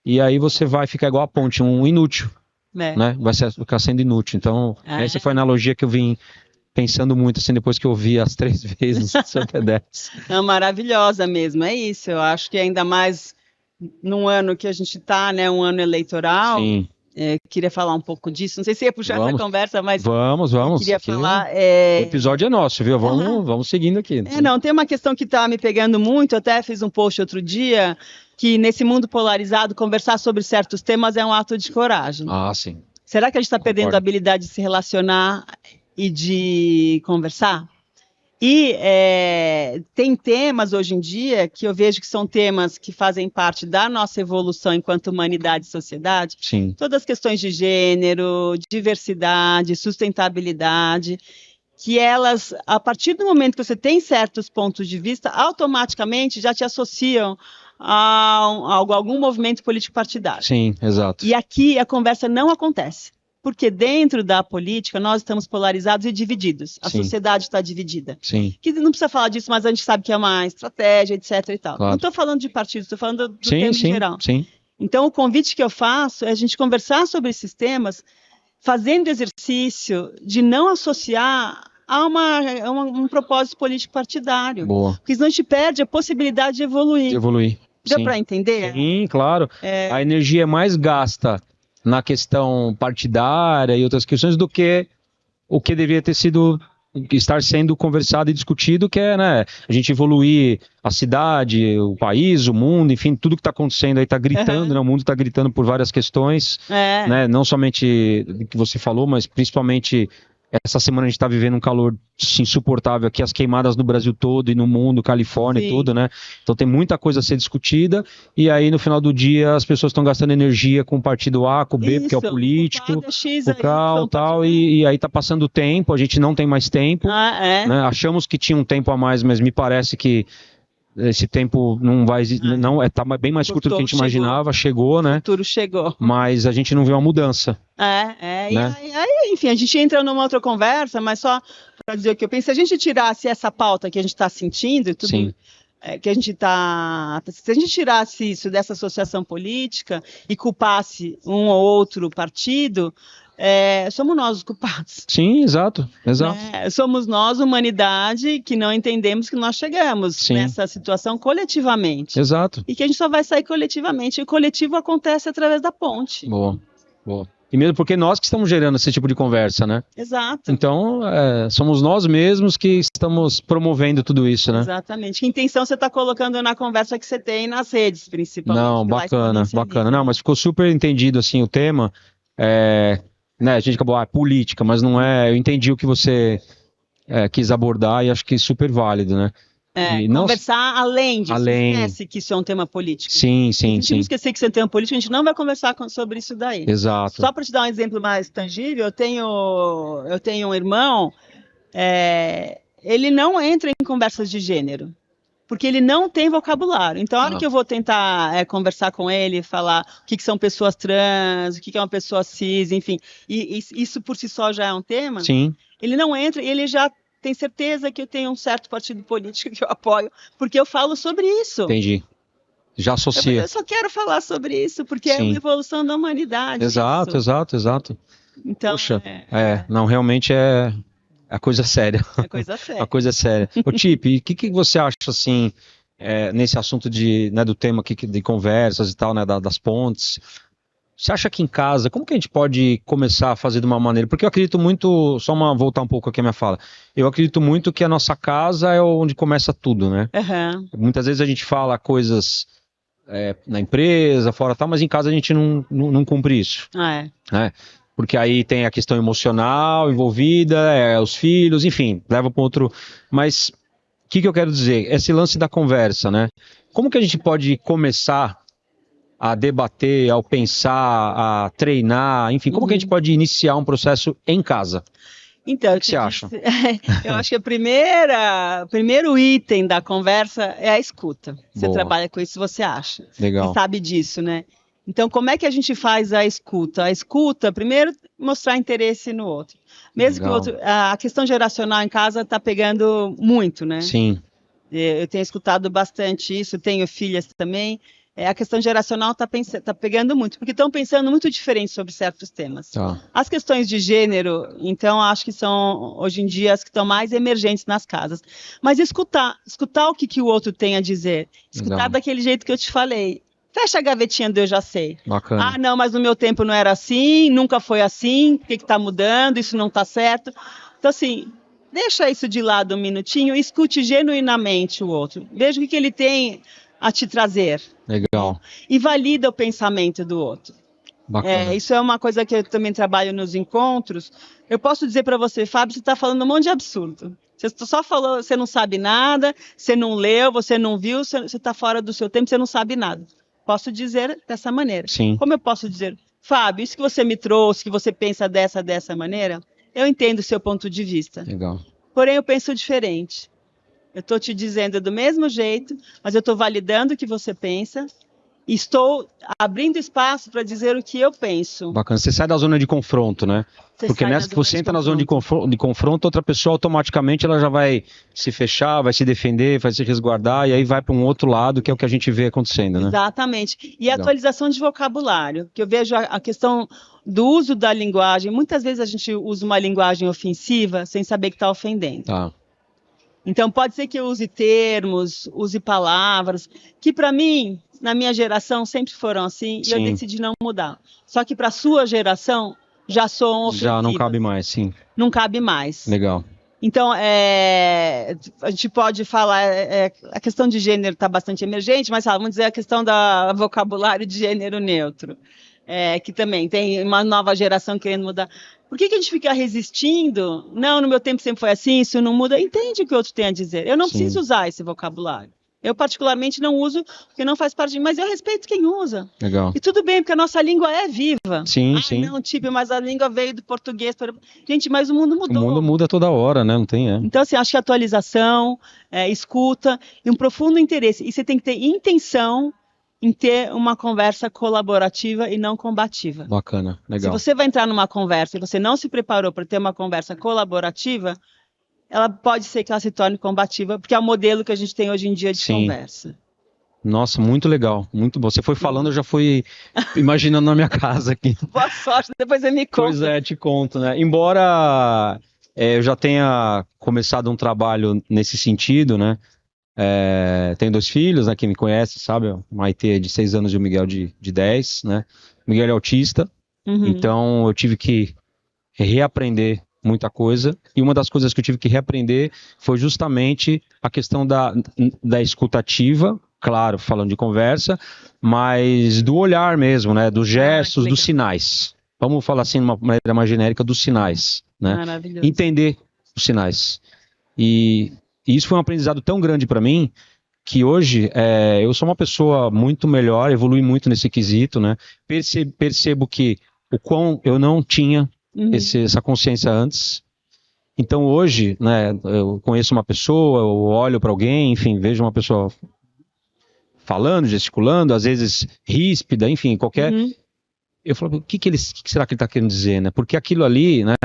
E aí você vai ficar igual a ponte, um inútil, né? Vai ficar sendo inútil. Então, essa foi a analogia que eu vim pensando muito, assim, depois que eu vi as 3 vezes no seu TEDx. É maravilhosa mesmo, é isso. Eu acho que ainda mais num ano que a gente está, né, um ano eleitoral. Sim. Queria falar um pouco disso. Não sei se ia puxar essa conversa, mas vamos. Queria falar. O episódio é nosso, viu? Vamos seguindo aqui. Não, tem uma questão que está me pegando muito. Eu até fiz um post outro dia que nesse mundo polarizado conversar sobre certos temas é um ato de coragem. Ah, sim. Será que a gente está perdendo a habilidade de se relacionar e de conversar? E tem temas hoje em dia que eu vejo que são temas que fazem parte da nossa evolução enquanto humanidade e sociedade. Sim. Todas as questões de gênero, diversidade, sustentabilidade, que elas, a partir do momento que você tem certos pontos de vista, automaticamente já te associam a algum movimento político partidário. Sim, exato. E aqui a conversa não acontece. Porque dentro da política nós estamos polarizados e divididos. A sociedade está dividida. Sim. Que não precisa falar disso, mas a gente sabe que é uma estratégia, etc. e tal. Claro. Não estou falando de partidos, estou falando do tema em geral. Sim. Então o convite que eu faço é a gente conversar sobre esses temas, fazendo exercício de não associar a um propósito político partidário. Boa. Porque senão a gente perde a possibilidade de evoluir. Deu para entender? Sim, claro. A energia é mais gasta na questão partidária e outras questões do que o que deveria estar sendo conversado e discutido, que é, né, a gente evoluir a cidade, o país, o mundo, enfim, tudo que está acontecendo aí está gritando, né, o mundo está gritando por várias questões, né, não somente do que você falou, mas principalmente essa semana a gente está vivendo um calor insuportável aqui, as queimadas no Brasil todo e no mundo, Califórnia e tudo, né? Então tem muita coisa a ser discutida e aí no final do dia as pessoas estão gastando energia com o partido A, com o B, porque é o político, o tal, e aí tá passando o tempo, a gente não tem mais tempo, né? Achamos que tinha um tempo a mais, mas me parece que esse tempo não vai, tá bem mais curto do que a gente imaginava, chegou, né? O futuro chegou. Mas a gente não vê uma mudança. Né? E aí, enfim, a gente entra numa outra conversa, mas só para dizer o que eu penso. Se a gente tirasse essa pauta que a gente está sentindo, tudo Sim. que a gente está... Se a gente tirasse isso dessa associação política e culpasse um ou outro partido, somos nós os culpados. Sim, exato, exato. Somos nós, humanidade, que não entendemos que nós chegamos nessa situação coletivamente. Exato. E que a gente só vai sair coletivamente. E o coletivo acontece através da ponte. Boa, boa. E mesmo porque nós que estamos gerando esse tipo de conversa, né? Exato. Então, somos nós mesmos que estamos promovendo tudo isso, né? Exatamente. Que intenção você está colocando na conversa que você tem nas redes, principalmente? Não, bacana, bacana. Não, mas ficou super entendido, assim, o tema. Né, a gente acabou, política, mas não é... Eu entendi o que você quis abordar e acho que é super válido, né? Conversar além disso. Além... Esquece que isso é um tema político. Sim, sim, sim. A gente não esquecer que isso é um tema político, a gente não vai conversar sobre isso daí. Exato. Só para te dar um exemplo mais tangível, eu tenho um irmão, ele não entra em conversas de gênero, porque ele não tem vocabulário. Então, a hora que eu vou tentar conversar com ele, falar o que são pessoas trans, o que é uma pessoa cis, enfim, e isso por si só já é um tema, sim. Ele não entra e ele já tem certeza que eu tenho um certo partido político que eu apoio, porque eu falo sobre isso. Entendi. Já associa. Eu só quero falar sobre isso, porque é uma evolução da humanidade. Exato, isso. exato, exato. Então, poxa, não, realmente é coisa séria. É coisa séria. A coisa séria. Ô, Tipe, o que você acha, assim, nesse assunto do tema aqui de conversas e tal, né, das pontes? Você acha que em casa, como que a gente pode começar a fazer de uma maneira? Porque eu acredito muito, voltar um pouco aqui a minha fala, eu acredito muito que a nossa casa é onde começa tudo, né? Uhum. Muitas vezes a gente fala coisas na empresa, fora tal, mas em casa a gente não cumpre isso. Né? Porque aí tem a questão emocional envolvida, os filhos, enfim, leva para outro... Mas o que eu quero dizer? Esse lance da conversa, né? Como que a gente pode começar a debater, ao pensar, a treinar, enfim, como que a gente pode iniciar um processo em casa? Então, o que você acha? Eu acho que o primeiro item da conversa é a escuta. Você trabalha com isso, você acha. Legal. Você sabe disso, né? Então, como é que a gente faz a escuta? A escuta, primeiro, mostrar interesse no outro. Mesmo que o outro... A questão geracional em casa está pegando muito, né? Sim. Eu tenho escutado bastante isso, tenho filhas também. A questão geracional está pegando muito, porque estão pensando muito diferente sobre certos temas. Tá. As questões de gênero, então, acho que são, hoje em dia, as que estão mais emergentes nas casas. Mas escutar o que o outro tem a dizer. Escutar daquele jeito que eu te falei. Fecha a gavetinha do eu já sei. Bacana. Ah, não, mas no meu tempo não era assim, nunca foi assim, por que está mudando, isso não está certo. Então, assim, deixa isso de lado um minutinho e escute genuinamente o outro. Veja o que ele tem a te trazer. Legal. E valida o pensamento do outro. Bacana. Isso é uma coisa que eu também trabalho nos encontros. Eu posso dizer para você, Fábio, você está falando um monte de absurdo. Você só falou, você não sabe nada, você não leu, você não viu, você está fora do seu tempo, você não sabe nada. Posso dizer dessa maneira. Sim. Como eu posso dizer, Fábio, isso que você me trouxe, que você pensa dessa maneira, eu entendo o seu ponto de vista. Legal. Porém, eu penso diferente. Eu estou te dizendo do mesmo jeito, mas eu estou validando o que você pensa e estou abrindo espaço para dizer o que eu penso. Bacana. Você sai da zona de confronto, né? Porque nessa que você entra na zona de confronto, outra pessoa automaticamente ela já vai se fechar, vai se defender, vai se resguardar e aí vai para um outro lado, que é o que a gente vê acontecendo, né? Exatamente. E a atualização de vocabulário, que eu vejo a questão do uso da linguagem. Muitas vezes a gente usa uma linguagem ofensiva sem saber que está ofendendo. Tá. Então, pode ser que eu use termos, use palavras, que para mim, na minha geração, sempre foram assim, e eu decidi não mudar. Só que para a sua geração, já são ofensivas. Já não cabe mais, sim. Não cabe mais. Legal. Então, a gente pode falar, a questão de gênero está bastante emergente, mas vamos dizer a questão do vocabulário de gênero neutro, que também tem uma nova geração querendo mudar. Por que a gente fica resistindo? Não, no meu tempo sempre foi assim, isso não muda. Entende o que o outro tem a dizer. Eu não preciso usar esse vocabulário. Eu, particularmente, não uso, porque não faz parte de mim, mas eu respeito quem usa. Legal. E tudo bem, porque a nossa língua é viva. Sim, sim. Não, tipo, mas a língua veio do português. Gente, mas o mundo mudou. O mundo muda toda hora, né? Não tem, Então, assim, acho que atualização, escuta e um profundo interesse. E você tem que ter intenção em ter uma conversa colaborativa e não combativa. Bacana, legal. Se você vai entrar numa conversa e você não se preparou para ter uma conversa colaborativa, ela pode ser que ela se torne combativa, porque é o modelo que a gente tem hoje em dia de Sim. conversa. Nossa, muito legal, muito bom. Você foi falando, eu já fui imaginando na minha casa aqui. Boa sorte, depois você me conta. Pois é, te conto, né? Embora eu já tenha começado um trabalho nesse sentido, né? Tenho 2 filhos, né? Quem me conhece sabe, o Maite é de 6 anos e o Miguel de 10, né? O Miguel é autista, então eu tive que reaprender muita coisa, e uma das coisas que eu tive que reaprender foi justamente a questão da escutativa, claro, falando de conversa, mas do olhar mesmo, né? Dos gestos, dos sinais. Vamos falar assim de uma maneira mais genérica, dos sinais, né? Maravilhoso. Entender os sinais. E isso foi um aprendizado tão grande para mim, que hoje eu sou uma pessoa muito melhor, evolui muito nesse quesito, né? Percebo que o quão eu não tinha essa consciência antes. Então hoje, né, eu conheço uma pessoa, eu olho para alguém, enfim, vejo uma pessoa falando, gesticulando, às vezes ríspida, enfim, qualquer... Eu falo, o que será que ele está querendo dizer, né? Porque aquilo ali, né,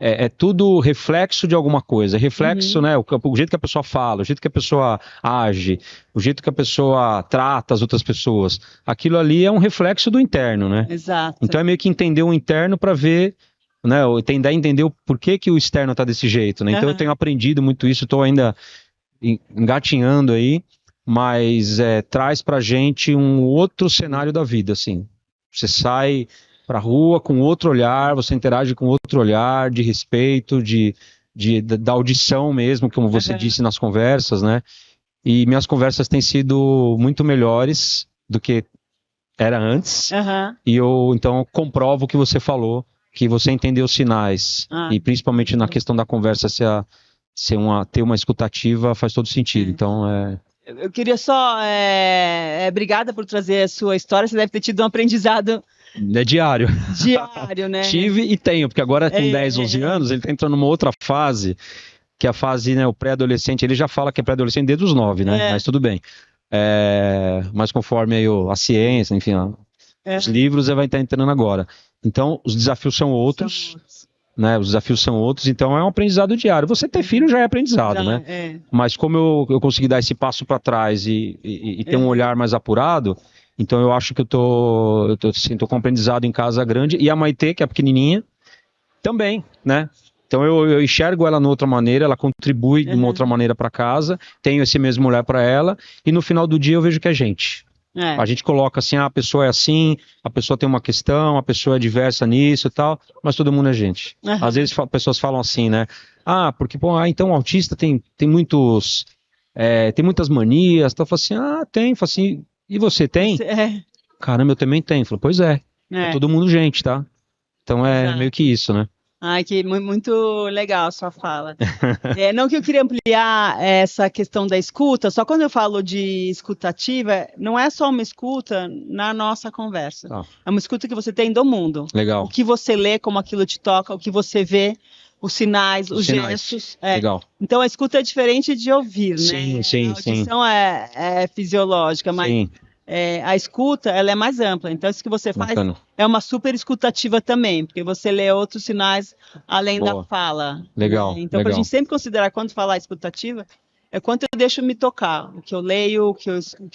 é tudo reflexo de alguma coisa, reflexo, né, o jeito que a pessoa fala, o jeito que a pessoa age, o jeito que a pessoa trata as outras pessoas, aquilo ali é um reflexo do interno, né? Exato. Então é meio que entender o interno para ver, né, ou tentar entender o porquê que o externo tá desse jeito, né? Então eu tenho aprendido muito isso, estou ainda engatinhando aí, mas traz pra gente um outro cenário da vida, assim. Você sai pra rua com outro olhar, você interage com outro olhar de respeito, da audição mesmo, como você disse nas conversas, né? E minhas conversas têm sido muito melhores do que era antes. E eu, então, comprovo o que você falou, que você entendeu os sinais, e principalmente na questão da conversa, ter uma escutativa faz todo sentido. Então, Eu queria só... obrigada por trazer a sua história, você deve ter tido um aprendizado... É diário. Diário, né? Tive e tenho, porque agora com 10, 11 anos, ele tá entrando numa outra fase, que é a fase, né, o pré-adolescente. Ele já fala que é pré-adolescente desde os 9, né? Mas tudo bem. Mas conforme aí a ciência, enfim, os livros, vai estar entrando agora. Então, os desafios são outros, né? Os desafios são outros, então é um aprendizado diário. Você ter filho já é aprendizado, né? Mas como eu consegui dar esse passo para trás e ter um olhar mais apurado, então eu acho que eu tô com um aprendizado em casa grande, e a Maite, que é pequenininha, também, né? Então eu enxergo ela de outra maneira, ela contribui de uma outra maneira para casa, tenho esse mesmo olhar para ela, e no final do dia eu vejo que é gente. A gente coloca assim, a pessoa é assim, a pessoa tem uma questão, a pessoa é diversa nisso e tal, mas todo mundo é gente. Às vezes pessoas falam assim, né? Porque, então o autista tem muitos... tem muitas manias. Então eu falo assim, tem. Falo assim, e você tem? Caramba, eu também tenho. Falo, pois é todo mundo gente, tá? Então é meio que isso, né? Ai, que muito legal a sua fala. Não que eu queria ampliar essa questão da escuta, só quando eu falo de escutativa, não é só uma escuta na nossa conversa. É uma escuta que você tem do mundo. Legal. O que você lê, como aquilo te toca, o que você vê, os sinais, os gestos. Legal. Então a escuta é diferente de ouvir, sim, né? Sim, a audição é fisiológica, mas... Sim. A escuta, ela é mais ampla, então isso que você faz é uma super escutativa também, porque você lê outros sinais além da fala. Legal. Né? Então, para a gente sempre considerar, quando falar escutativa, é quanto eu deixo me tocar, o que eu leio, o que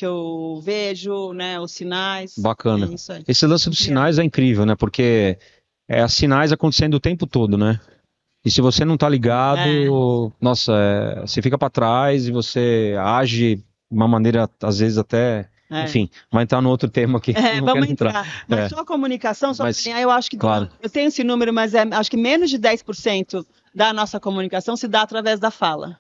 eu vejo, né, os sinais. Bacana. Isso aí. Esse lance dos sinais é incrível, né, porque as sinais acontecendo o tempo todo, né? E se você não tá ligado, nossa, você fica para trás e você age de uma maneira, às vezes até... Enfim, vai entrar no outro tema aqui. Vamos entrar. Mas só a comunicação, eu acho que eu tenho esse número, mas acho que menos de 10% da nossa comunicação se dá através da fala.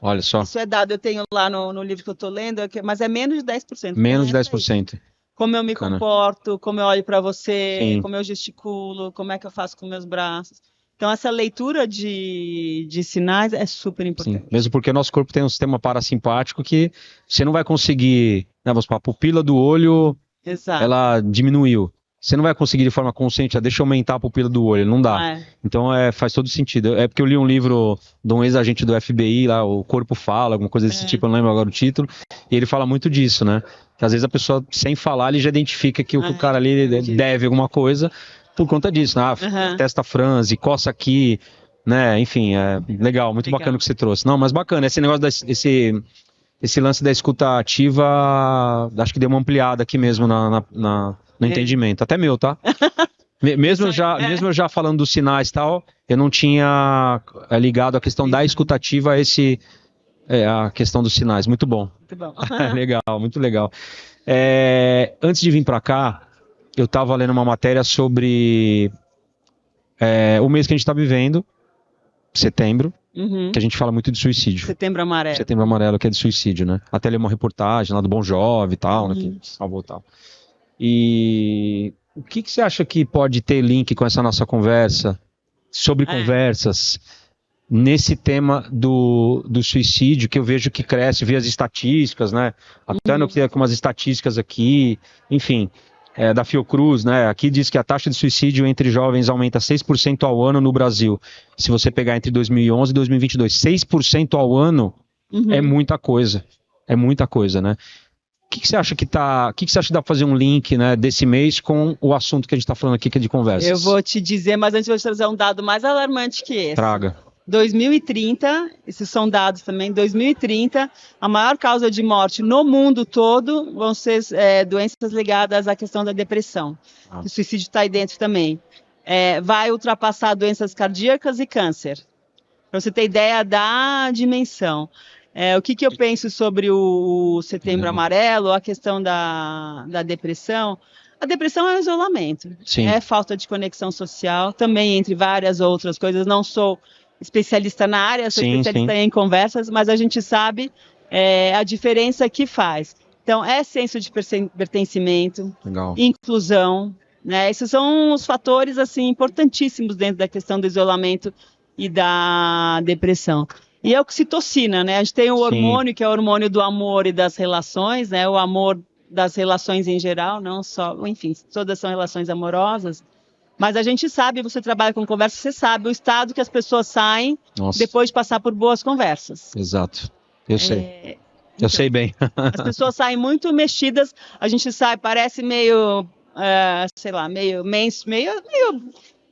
Olha só. Isso é dado, eu tenho lá no livro que eu estou lendo, mas é menos de 10%. Menos de 10%. Como eu me comporto, como eu olho para você, como eu gesticulo, como é que eu faço com meus braços. Então, essa leitura de sinais é super importante. Sim, mesmo porque o nosso corpo tem um sistema parasimpático que você não vai conseguir, né, a pupila do olho, ela diminuiu. Você não vai conseguir de forma consciente, deixa eu aumentar a pupila do olho, não dá. Então faz todo sentido. É porque eu li um livro de um ex-agente do FBI, lá, O Corpo Fala, alguma coisa desse tipo, eu não lembro agora o título, e ele fala muito disso, né? Que às vezes a pessoa, sem falar, ele já identifica que o cara ali deve alguma coisa, por conta disso, testa franze, coça aqui, né? Enfim, legal, muito bacana o que você trouxe. Não, mas bacana, esse negócio, esse lance da escuta ativa, acho que deu uma ampliada aqui mesmo no entendimento, até meu, tá? Mesmo eu já falando dos sinais e tal, eu não tinha ligado a questão da escutativa a questão dos sinais. Muito bom. Muito bom. Legal, muito legal. Antes de vir para cá, eu estava lendo uma matéria sobre o mês que a gente está vivendo, setembro, que a gente fala muito de suicídio. Setembro Amarelo. Setembro Amarelo, que é de suicídio, né? Até li uma reportagem lá do Bon Jovi e tal, né? Que salvou e tal. E o que você acha que pode ter link com essa nossa conversa, sobre conversas, nesse tema do suicídio, que eu vejo que cresce, vi as estatísticas, né? Até eu queria com umas estatísticas aqui, enfim, da Fiocruz, né? Aqui diz que a taxa de suicídio entre jovens aumenta 6% ao ano no Brasil. Se você pegar entre 2011 e 2022, 6% ao ano é muita coisa. É muita coisa, né? O que você acha que você acha que dá para fazer um link, né, desse mês com o assunto que a gente está falando aqui, que é de conversas? Eu vou te dizer, mas antes eu vou te trazer um dado mais alarmante que esse. Traga. 2030, esses são dados também, 2030, a maior causa de morte no mundo todo vão ser doenças ligadas à questão da depressão. O suicídio está aí dentro também. Vai ultrapassar doenças cardíacas e câncer. Para você ter ideia da dimensão. O que eu penso sobre o Setembro Amarelo, a questão da depressão? A depressão é o isolamento, é falta de conexão social, também entre várias outras coisas. Não sou especialista na área, sou especialista em conversas, mas a gente sabe a diferença que faz. Então, senso de pertencimento, inclusão, né? Esses são os fatores assim, importantíssimos dentro da questão do isolamento e da depressão. E a oxitocina, né? A gente tem o hormônio, que é o hormônio do amor e das relações, né? O amor das relações em geral, não só, enfim, todas são relações amorosas. Mas a gente sabe, você trabalha com conversa, você sabe o estado que as pessoas saem depois de passar por boas conversas. Exato, eu sei. Eu sei bem. As pessoas saem muito mexidas, a gente sai, parece meio, sei lá, meio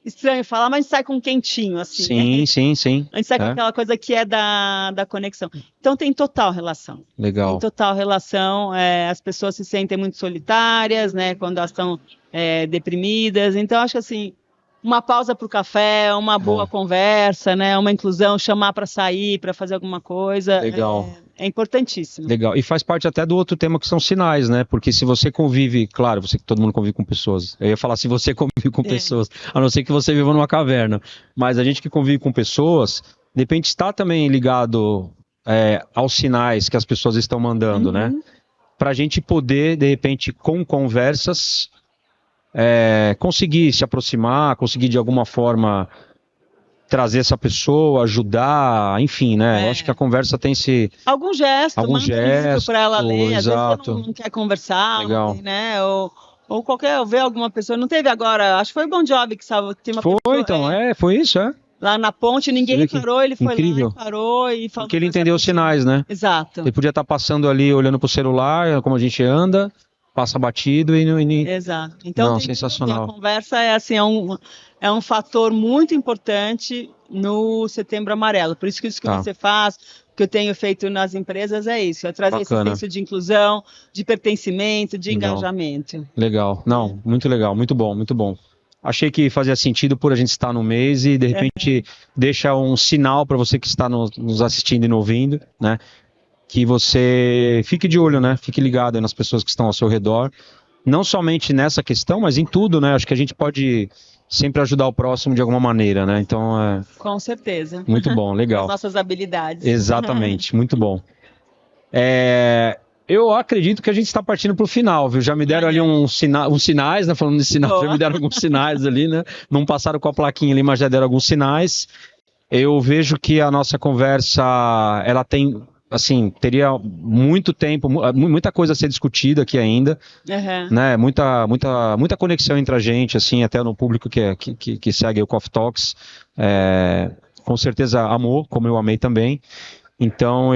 estranho falar, mas a gente sai com um quentinho, assim. Sim. A gente sai com aquela coisa que é da conexão. Então tem total relação. Legal. Tem total relação. As pessoas se sentem muito solitárias, né? Quando elas estão deprimidas. Então acho que assim, uma pausa para o café, uma boa conversa, né? Uma inclusão, chamar para sair, para fazer alguma coisa. Legal. É importantíssimo. Legal. E faz parte até do outro tema que são sinais, né? Porque se você convive, claro, todo mundo convive com pessoas. Eu ia falar se você convive com pessoas, a não ser que você viva numa caverna. Mas a gente que convive com pessoas, de repente está também ligado aos sinais que as pessoas estão mandando, né? Para a gente poder, de repente, com conversas, conseguir se aproximar, conseguir de alguma forma trazer essa pessoa, ajudar, enfim, né? Eu acho que a conversa tem algum gesto, manda um livro para ela ler, exato. Às vezes você não quer conversar, legal. Né? Ou ver alguma pessoa, não teve agora, acho que foi o Bon Jovi que salvou, tem uma pessoa, foi isso, lá na ponte, ninguém parou, ele foi incrível. Lá e parou e falou. Porque ele entendeu os sinais, né? Exato. Ele podia estar passando ali, olhando pro celular, como a gente anda, passa batido e... Exato. Então, sensacional. A conversa é um fator muito importante no Setembro Amarelo. Por isso que você faz, o que eu tenho feito nas empresas é isso, é trazer esse senso de inclusão, de pertencimento, de engajamento. Legal. Não, muito legal, muito bom, muito bom. Achei que fazia sentido por a gente estar no mês e de repente deixa um sinal para você que está nos assistindo e nos ouvindo, né? Que você fique de olho, né? Fique ligado nas pessoas que estão ao seu redor. Não somente nessa questão, mas em tudo, né? Acho que a gente pode sempre ajudar o próximo de alguma maneira, né? Então, com certeza. Muito bom, legal. As nossas habilidades. Exatamente, muito bom. Eu acredito que a gente está partindo para o final, viu? Já me deram ali uns sinais, né? Falando de sinal, já me deram alguns sinais ali, né? Não passaram com a plaquinha ali, mas já deram alguns sinais. Eu vejo que a nossa conversa, ela tem... assim, teria muito tempo, muita coisa a ser discutida aqui ainda, né? Muita conexão entre a gente, assim, até no público que segue o Coffee Talks, com certeza amou, como eu amei também. Então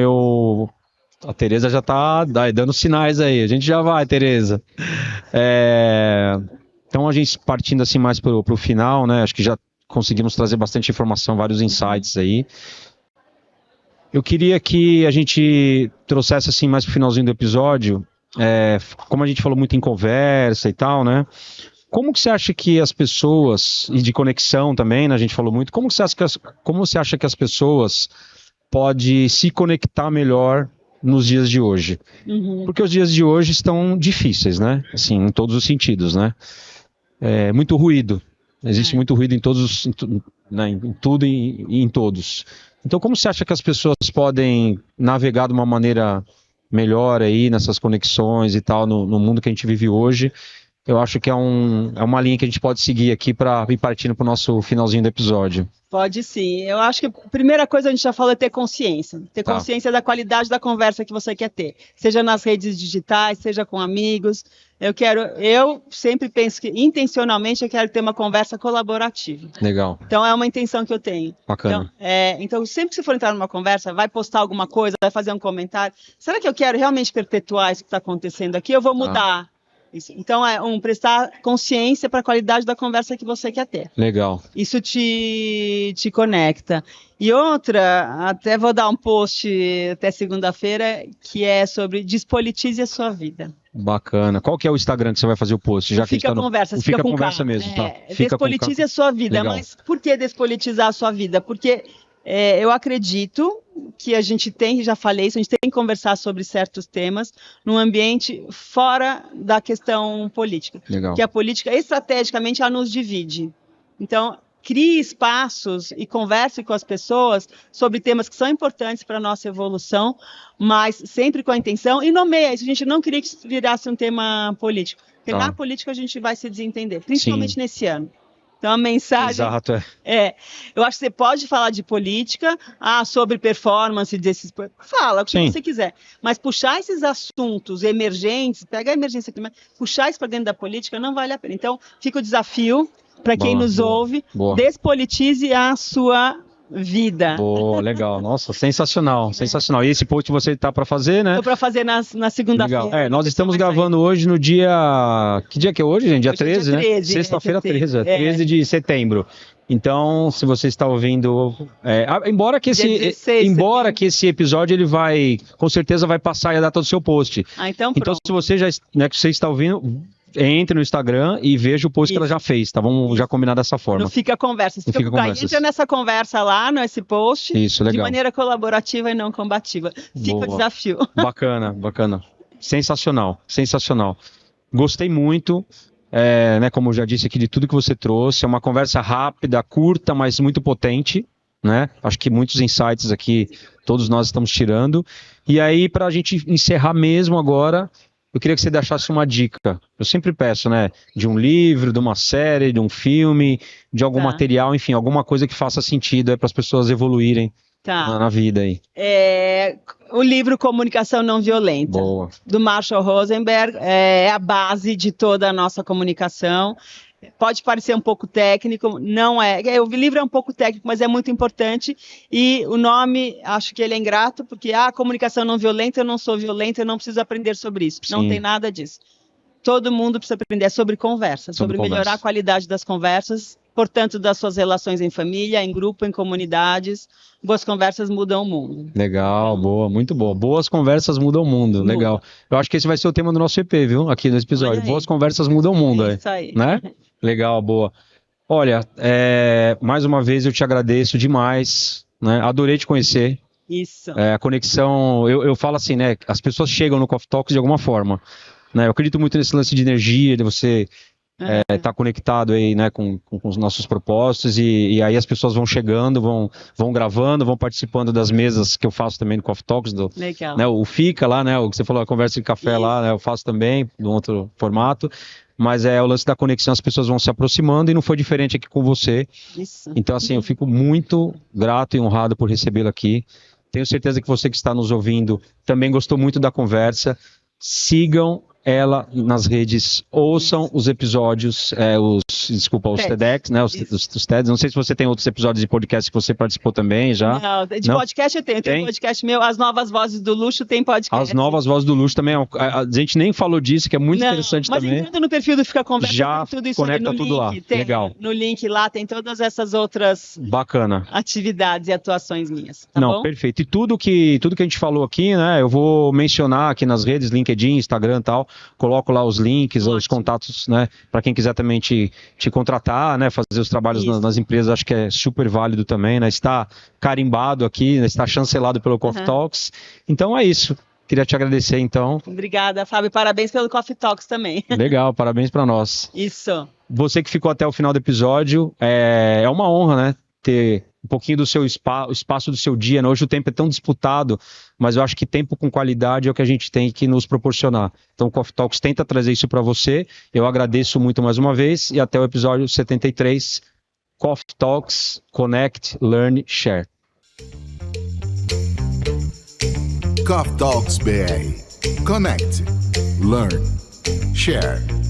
a Tereza já tá dando sinais aí, a gente já vai, Tereza. Então a gente partindo assim mais pro final, né? Acho que já conseguimos trazer bastante informação, vários insights aí. Eu queria que a gente trouxesse assim mais pro finalzinho do episódio, como a gente falou muito em conversa e tal, né? Como que você acha que as pessoas, e de conexão também, né, a gente falou muito, como você acha que as pessoas podem se conectar melhor nos dias de hoje? Porque os dias de hoje estão difíceis, né? Assim, em todos os sentidos, né? Muito ruído. Existe muito ruído em todos, né, em tudo e em todos. Então, como você acha que as pessoas podem navegar de uma maneira melhor aí nessas conexões e tal, no mundo que a gente vive hoje? Eu acho que é uma linha que a gente pode seguir aqui para ir partindo para o nosso finalzinho do episódio. Pode sim. Eu acho que a primeira coisa a gente já falou é ter consciência. Ter consciência da qualidade da conversa que você quer ter. Seja nas redes digitais, seja com amigos. Eu sempre penso que, intencionalmente, eu quero ter uma conversa colaborativa. Legal. Então, é uma intenção que eu tenho. Bacana. Então, sempre que você for entrar numa conversa, vai postar alguma coisa, vai fazer um comentário. Será que eu quero realmente perpetuar isso que está acontecendo aqui? Eu vou mudar. Isso. Então, prestar consciência para a qualidade da conversa que você quer ter. Legal. Isso te conecta. E outra, até vou dar um post até segunda-feira, que é sobre despolitize a sua vida. Bacana. Qual que é o Instagram que você vai fazer o post? Já Fica Conversa, fica com conversa calma. mesmo, tá? Despolitize a sua vida. Legal. Mas por que despolitizar a sua vida? Porque eu acredito que a gente tem, já falei isso, a gente tem que conversar sobre certos temas num ambiente fora da questão política. Legal. Que a política, estrategicamente, ela nos divide. Então, crie espaços e converse com as pessoas sobre temas que são importantes para a nossa evolução, mas sempre com a intenção, e nomeia isso. A gente não queria que isso virasse um tema político, porque na política a gente vai se desentender, principalmente nesse ano. Então, a mensagem... Exato, eu acho que você pode falar de política, sobre performance desses... Fala o que você quiser. Mas puxar esses assuntos emergentes, pega a emergência climática, puxar isso para dentro da política não vale a pena. Então, fica o desafio para quem nos ouve, despolitize a sua vida. Boa, legal. Nossa, sensacional, sensacional. E esse post você está para fazer, né? Estou para fazer na segunda-feira. Nós estamos gravando hoje no dia... Que dia que é hoje, gente? Dia 13, né? 13, Sexta-feira 13 de setembro. Então, se você está ouvindo... embora que esse episódio ele vai... Com certeza vai passar a data do seu post. Então se você já... Né, que você está ouvindo... Entre no Instagram e veja o post que ela já fez, tá? Vamos já combinar dessa forma. Não fica conversa. Entra nessa conversa lá, nesse post. Isso, legal. De maneira colaborativa e não combativa. Fica o desafio. Bacana, bacana. Sensacional, sensacional. Gostei muito, né, como eu já disse aqui, de tudo que você trouxe. É uma conversa rápida, curta, mas muito potente, né? Acho que muitos insights aqui, todos nós estamos tirando. E aí, para a gente encerrar mesmo agora... Eu queria que você deixasse uma dica. Eu sempre peço, né? De um livro, de uma série, de um filme, de algum material, enfim, alguma coisa que faça sentido para as pessoas evoluírem na vida aí. O livro Comunicação Não Violenta, do Marshall Rosenberg, é a base de toda a nossa comunicação. Pode parecer um pouco técnico, não é. O livro é um pouco técnico, mas é muito importante. E o nome, acho que ele é ingrato, porque comunicação não violenta, eu não sou violenta, eu não preciso aprender sobre isso. Não tem nada disso. Todo mundo precisa aprender sobre conversa, sobre melhorar a qualidade das conversas, portanto, das suas relações em família, em grupo, em comunidades. Boas conversas mudam o mundo. Legal, boa, muito boa. Boas conversas mudam o mundo, legal. Eu acho que esse vai ser o tema do nosso EP, viu? Aqui nesse episódio. Boas conversas mudam o mundo. Isso aí. Né? Legal, boa. Olha, mais uma vez eu te agradeço demais, né? Adorei te conhecer. Isso. A conexão, eu falo assim, né? As pessoas chegam no Coffee Talks de alguma forma, né? Eu acredito muito nesse lance de energia, de você estar conectado aí, né, com os nossos propósitos e aí as pessoas vão chegando, vão gravando, vão participando das mesas que eu faço também no Coffee Talks, Legal. Né, o Fica lá, né? O que você falou, a conversa de café lá, né, eu faço também, de um outro formato. Mas o lance da conexão, as pessoas vão se aproximando e não foi diferente aqui com você. Isso. Então, assim, eu fico muito grato e honrado por recebê-lo aqui. Tenho certeza que você que está nos ouvindo também gostou muito da conversa. Sigam ela nas redes, ouçam os episódios, os TEDx, né? Os TEDs. Não sei se você tem outros episódios de podcast que você participou também já. Não, de podcast eu tenho. Tem um podcast meu, As Novas Vozes do Luxo, tem podcast. As Novas Vozes do Luxo também. A gente nem falou disso, que é muito interessante mas também. Mas entrando no perfil do Fica Conversa, já tem tudo isso conecta ali no tudo link. lá. Legal. No link lá tem todas essas outras atividades e atuações minhas. Tá bom? Perfeito. E tudo que a gente falou aqui, né? Eu vou mencionar aqui nas redes, LinkedIn, Instagram e tal. Coloco lá os links, os contatos, né? Para quem quiser também te contratar, né? Fazer os trabalhos nas empresas, acho que é super válido também, né? Está carimbado aqui, né? Está chancelado pelo Coffee Talks. Então é isso. Queria te agradecer, então. Obrigada, Fábio. Parabéns pelo Coffee Talks também. Legal, parabéns para nós. Isso. Você que ficou até o final do episódio, é uma honra, né? Ter um pouquinho do seu espaço do seu dia, né? Hoje o tempo é tão disputado, mas eu acho que tempo com qualidade é o que a gente tem que nos proporcionar. Então o Coffee Talks tenta trazer isso para você. Eu agradeço muito mais uma vez e até o episódio 73. Coffee Talks, Connect, Learn, Share. Coffee Talks BR. Connect, Learn, Share.